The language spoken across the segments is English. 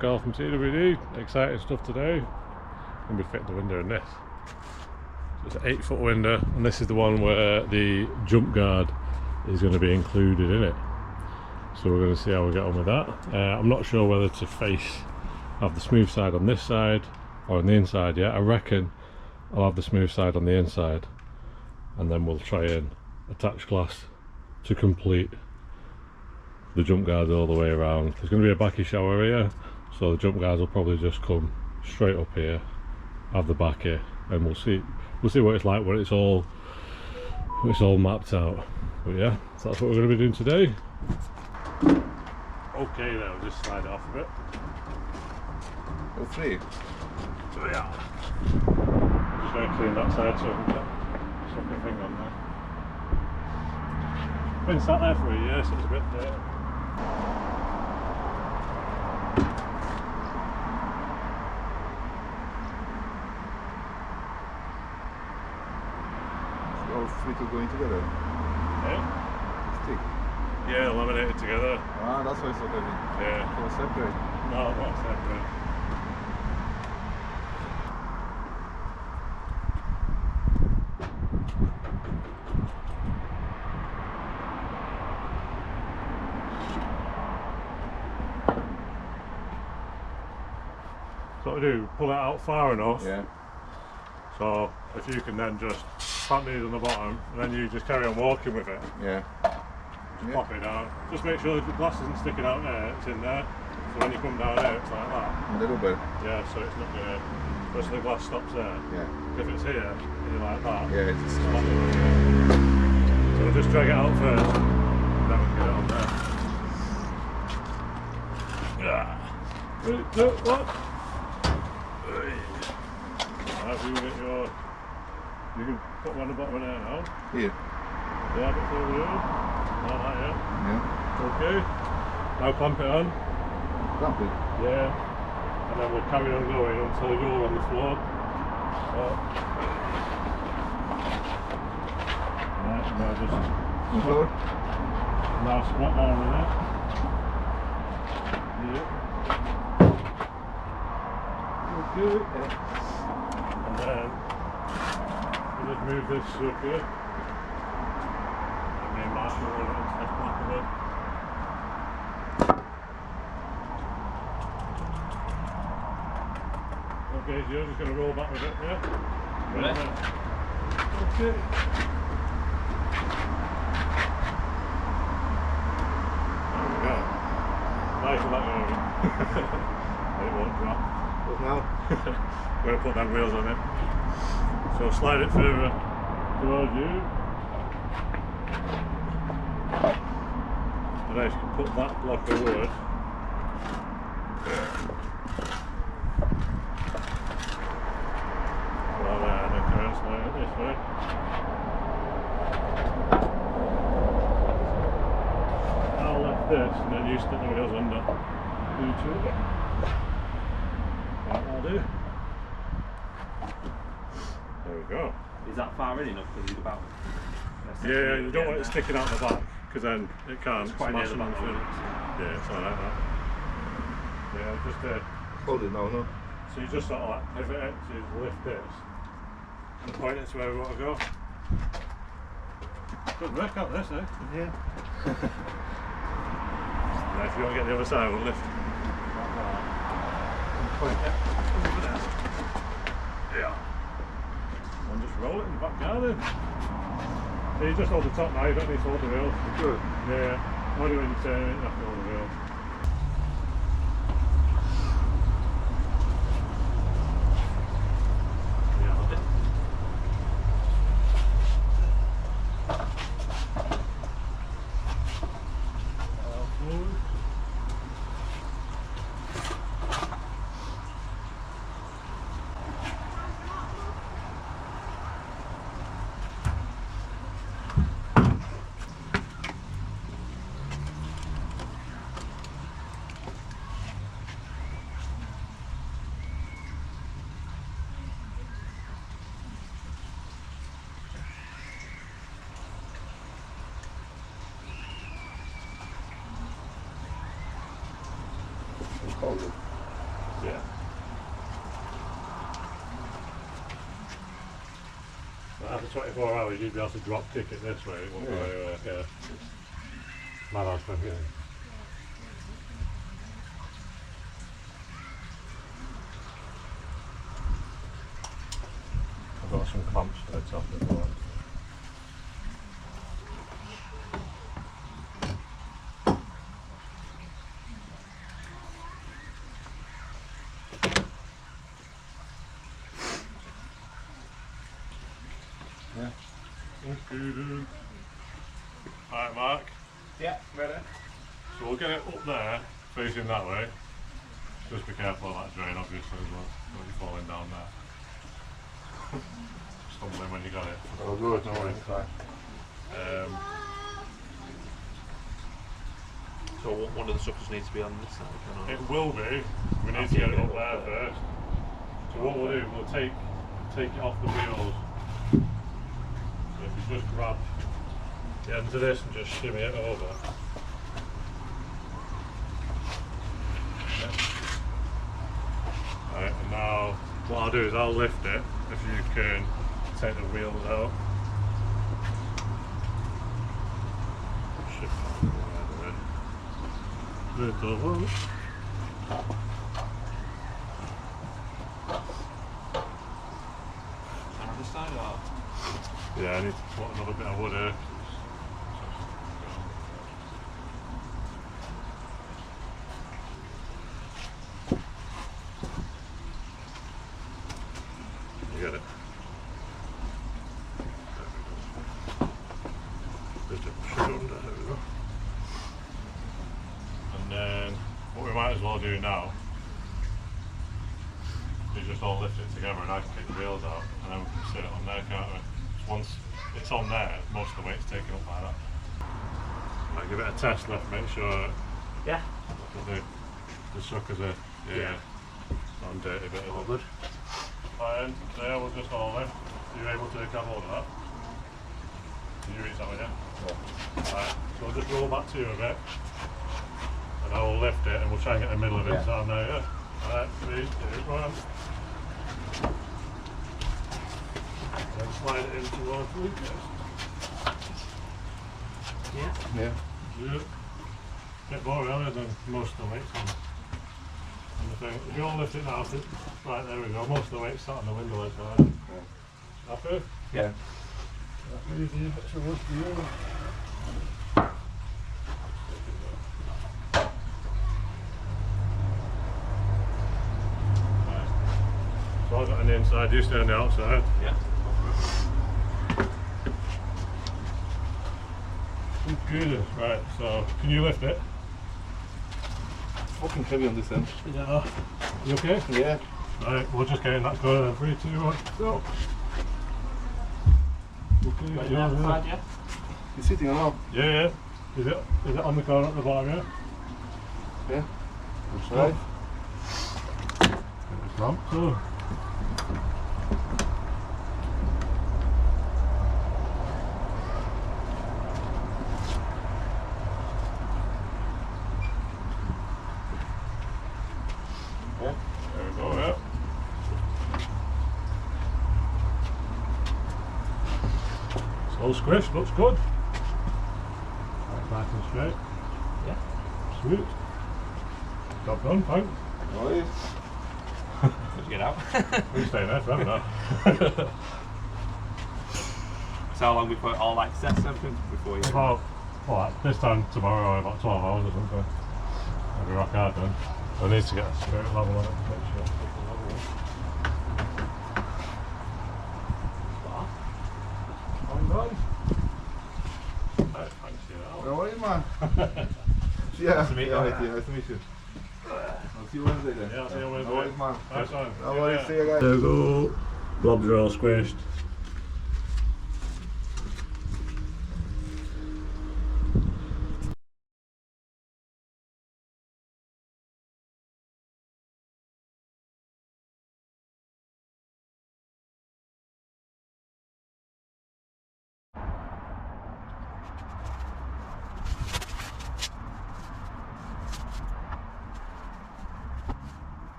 Carl from CWD. Exciting stuff today. Gonna be fitting the window in this. So it's an 8-foot window, and this is the one where the jump guard is going to be included in it. So we're going to see how we get on with that. I'm not sure whether to have the smooth side on this side or on the inside yet. I reckon I'll have the smooth side on the inside, and then we'll try and attach glass to complete the jump guards all the way around. There's going to be a backy shower here, so the jump guards will probably just come straight up here, have the back here, and we'll see what it's like when it's all mapped out. But yeah, so that's what we're going to be doing today. Okay, now we'll just slide it off a bit. All three. So yeah, just going to clean that side so I can get something thing on there. Been sat there for a year, so it's a bit dirty. All three to going together. Yeah? Stick. Yeah, laminated together. Ah, that's why it's so heavy. Yeah. So separate. No, not separate. So what I do, pull it out far enough. Yeah. So if you can then just put these on the bottom, and then you just carry on walking with it. Yeah. Just pop it down. Just make sure the glass isn't sticking out there, it's in there. So when you come down there, it's like that. A little bit. Yeah, so it's not going to, so the glass stops there. Yeah. If it's here, you're like that. Yeah, it's it's not. So we'll just drag it out first, and then we can get it on there. Yeah. What? You can put one on the bottom of there now. here. Yeah, but through the wheel. Like that, yeah. Yeah. Okay. Now clamp it on. Clamp it. Yeah. And then we'll carry on going until you're on the floor. Right, now just On floor. now squat down with it. Yeah. Okay. And then we'll just move this up here. And then Marshall will into this block of it. Okay, so you're just going to roll back with it, yeah? Ready? Okay. There we go. Nice and that going. It won't drop. What now? We're going to put them wheels on it. So slide it further towards you. And then you can put that block of wood well there, and then turn and slide it this way. I'll lift this and then you stick the wheels under. Do two. That'll do. There we go. Is that far in enough? Because it's about. Yeah, you don't want it sticking out the back, because then it can't It's quite near smash the on back, the isn't foot. Yeah, it's like that. Yeah, just Hold it now, no? so you just sort of like pivot it, so you lift this and point it to where we want to go. Good work out this, eh? Yeah. Now if you want to get the other side, we'll lift like that and point it over there. Yeah. And just roll it in the back garden. So you just hold the top now, you don't need to hold the wheel. Good. Yeah, only when you turn it, you have to hold the wheel. Yeah, I'll do. Forward. But after 24 hours, you'd be able to drop kick it this way. It won't go anywhere. Yeah. My last time, yeah. I've got some clamps for the top as well. Yeah. Okay, alright, Mark. Yeah, ready? So we'll get it up there, facing that way. Just be careful of that drain, obviously, as well. Don't be falling down there. Stumbling when you got it. Oh, good, no worries. So one of the suckers needs to be on this side. It will be. We need to get it up there first. So what we'll do, we'll take it off the wheels. So if you just grab the end of this and just shimmy it over. Right, and now what I'll do is I'll lift it if you can take the wheels out. Little one. On this side or? Yeah, I need to put another bit of wood here. You get it? Just a push it under, there we go. And then what we might as well do now is just all lift it together and I can take the wheels out and then we can sit it on there, can't we? Once it's on there, most of the weight's taken up by that. Like give it a test lift, make sure Yeah. the suckers are not dirty bit of it. Good. And there we'll just all lift. Are you able to grab hold of that? Can you reach that one, yeah? Right, so we'll just roll back to you a bit. And I will lift it and we'll try and get the middle of it down there, yeah? Alright, 3, 2, 1. And slide it in towards the weakness. Yeah. Yeah. Yeah. Bit more earlier than most of the weights on the thing. If you all lift it now, right, there we go. Most of the weight's sat on the window ledge now. Happy? Yeah. That's easy, extra wood for you. Right. So I've got on the inside, you stay on the outside. Yeah. Good. Right, so can you lift it? Fucking heavy on this end. Yeah. You okay? Yeah. Right, we'll just get in that corner. 3, 2, 1, go. Okay, Right, yeah, outside, yeah. You're sitting on now? yeah. Is it on the corner at the bottom, yeah? Yeah. That's right. It's ramp, so. Yeah. There we go, yeah. It's all squished, looks good. Right, back and straight. Yeah. Sweet. Job done, thanks. Nice. Did you get out? We're staying there forever now. So how long before all like sets everything before you? About, what, this time tomorrow, about 12 hours or something. I'll be rock hard then. I need to get a spirit level on it to make sure it's the level one. I'm done. Right, thanks for your No worries, man. Yeah. Nice to meet you. Nice to meet you. I'll see you Wednesday then. Yeah, I'll see you Wednesday. No worries, man. Nice one. No worries, see you guys. There we go. Blobs are all squished.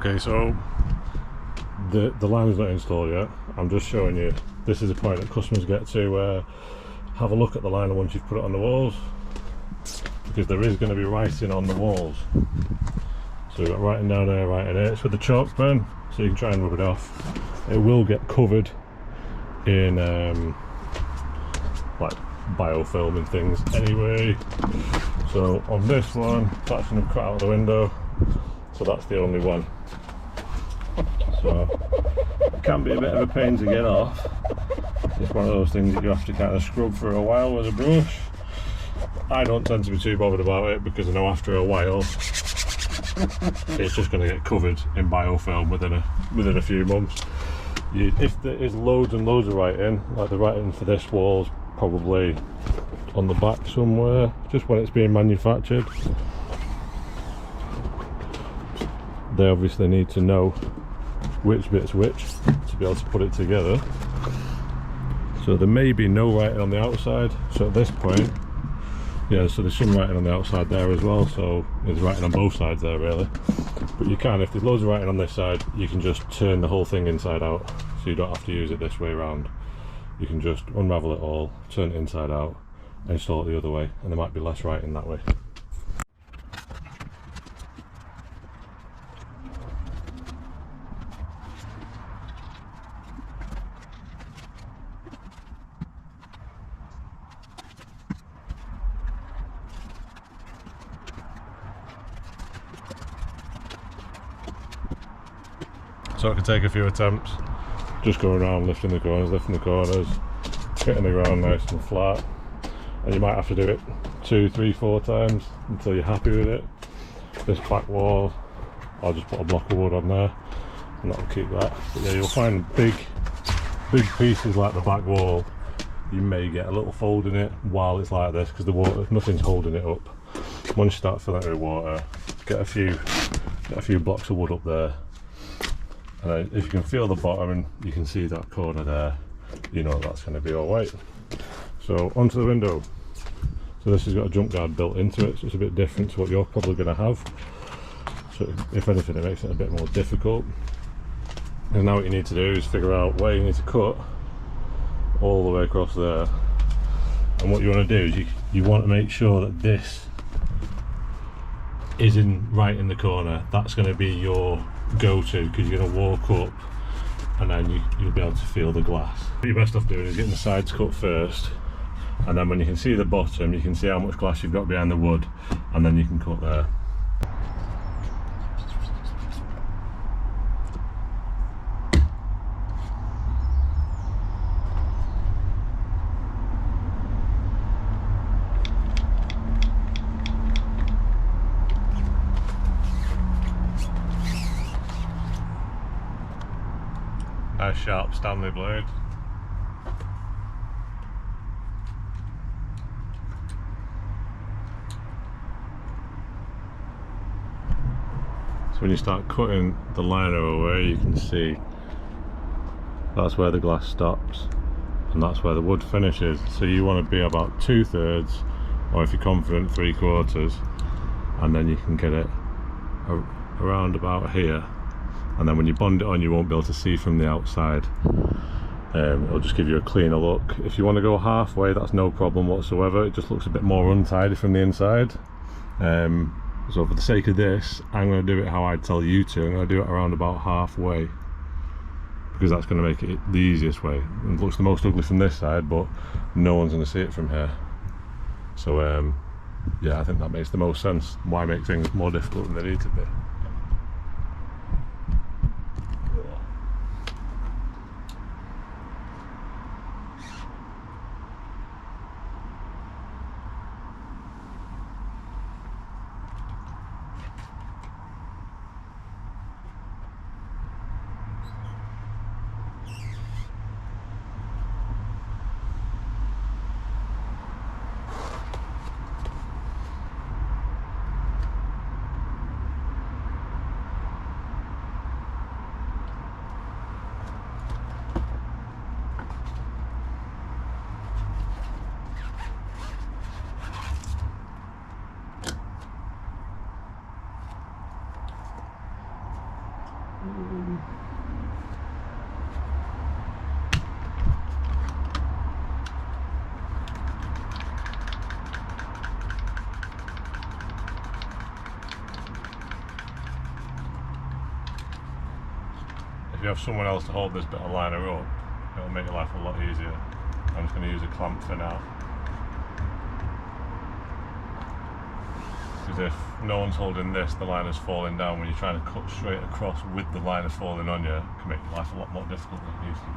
Okay, so the line's not installed yet. I'm just showing you, this is a point that customers get to have a look at the liner once you've put it on the walls, because there is going to be writing on the walls. So we've got writing down there, writing here. It's with the chalk pen, so you can try and rub it off. It will get covered in like biofilm and things anyway. So on this one, that's going to be cut out of the window, so that's the only one. So it can be a bit of a pain to get off. It's one of those things that you have to kind of scrub for a while with a brush. I don't tend to be too bothered about it, because I know after a while it's just going to get covered in biofilm within a few months. If there is loads and loads of writing, like the writing for this wall's probably on the back somewhere, just when it's being manufactured. They obviously need to know which bit's which to be able to put it together. So there may be no writing on the outside, so at this point, yeah, so there's some writing on the outside there as well, so there's writing on both sides there really. But you can, if there's loads of writing on this side, you can just turn the whole thing inside out, so you don't have to use it this way around. You can just unravel it all, turn it inside out, and install it the other way, and there might be less writing that way. So it can take a few attempts, just going around lifting the corners, hitting the ground nice and flat, and you might have to do it 2, 3, 4 times until you're happy with it. This back wall, I'll just put a block of wood on there and that'll keep that. But yeah, you'll find big pieces like the back wall, you may get a little fold in it while it's like this, because the water, nothing's holding it up. Once you start filling it with water, get a few blocks of wood up there. And if you can feel the bottom and you can see that corner there, you know that's going to be alright. So onto the window. So this has got a jump guard built into it, so it's a bit different to what you're probably going to have. So if anything, it makes it a bit more difficult. And now what you need to do is figure out where you need to cut all the way across there. And what you want to do is you want to make sure that this is right in the corner. That's going to be your go-to, because you're going to walk up and then you'll be able to feel the glass. What you're best off doing is getting the sides cut first, and then when you can see the bottom, you can see how much glass you've got behind the wood, and then you can cut there. Nice sharp Stanley blade. So when you start cutting the liner away, you can see that's where the glass stops and that's where the wood finishes. So you want to be about 2/3, or if you're confident 3/4, and then you can get it around about here. And then when you bond it on, you won't be able to see from the outside. It'll just give you a cleaner look. If you want to go halfway, that's no problem whatsoever. It just looks a bit more untidy from the inside. So for the sake of this, I'm going to do it how I'd tell you to. I'm going to do it around about halfway, because that's going to make it the easiest way. It looks the most ugly from this side, but no one's going to see it from here. So yeah, I think that makes the most sense. Why make things more difficult than they need to be? you have someone else to hold this bit of liner up, it'll make your life a lot easier. I'm just going to use a clamp for now. Because if no one's holding this, the liner's falling down. When you're trying to cut straight across with the liner falling on you, it can make your life a lot more difficult than it used to be.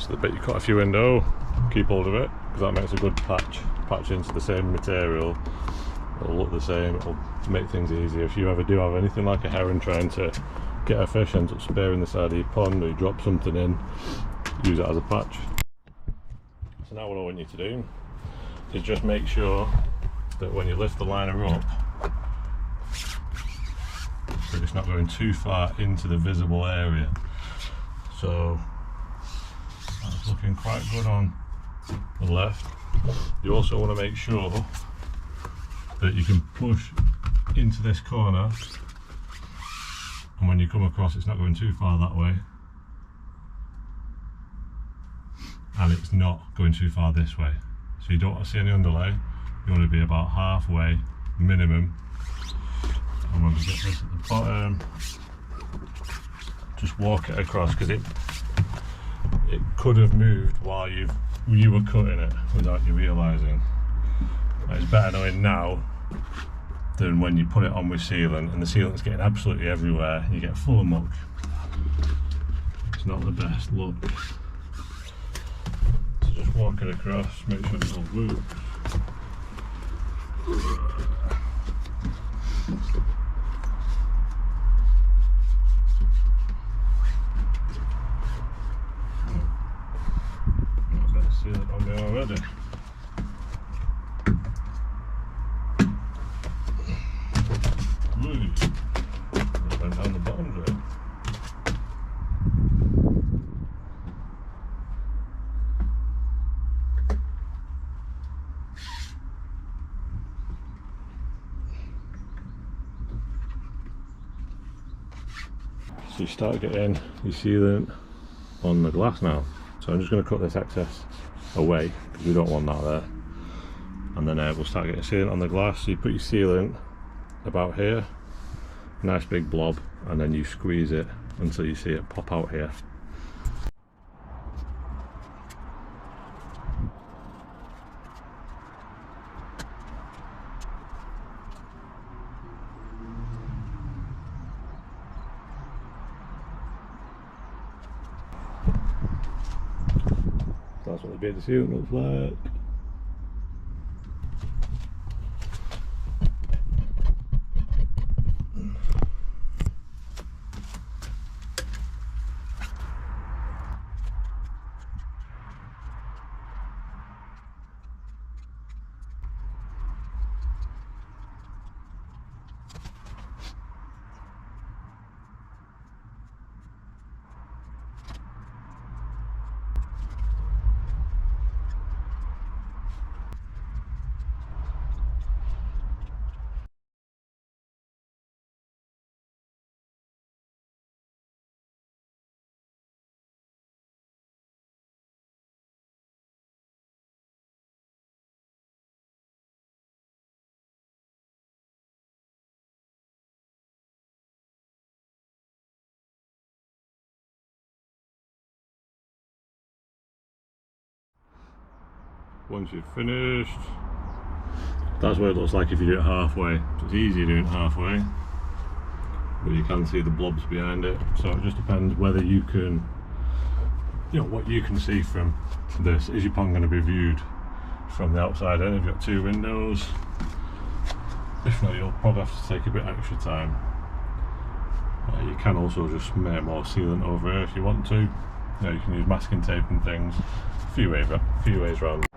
The bit you cut off your window, keep hold of it, because that makes a good patch into the same material. It'll look the same, it'll make things easier. If you ever do have anything like a heron trying to get a fish, ends up spearing the side of your pond, or you drop something in, use it as a patch. So now what I want you to do is just make sure that when you lift the liner up, that it's not going too far into the visible area. So that's looking quite good on the left. You also want to make sure that you can push into this corner, and when you come across it's not going too far that way, and it's not going too far this way. So you don't want to see any underlay, you want to be about halfway minimum. And when we get this at the bottom, just walk it across, because it could have moved while you were cutting it without you realising. It's better knowing now than when you put it on with sealant and the sealant's getting absolutely everywhere and you get full of muck. It's not the best look. So just walk it across, make sure it all moves. See it on me already. Ooh, just went down the bottom there. So you start getting your sealant on the glass now. So I'm just going to cut this excess away because we don't want that there, and then we'll start getting sealant on the glass. So you put your sealant about here, nice big blob, and then you squeeze it until you see it pop out here. That's what the bit of the ceiling looks like. Once you've finished, that's what it looks like if you do it halfway. So it's easier doing it halfway, but you can see the blobs behind it. So it just depends whether you can, you know, what you can see from this. Is your pond going to be viewed from the outside in? If you've got 2 windows, if not, you'll probably have to take a bit extra time. You can also just make more sealant over here if you want to. You know, you can use masking tape and things. A few ways around.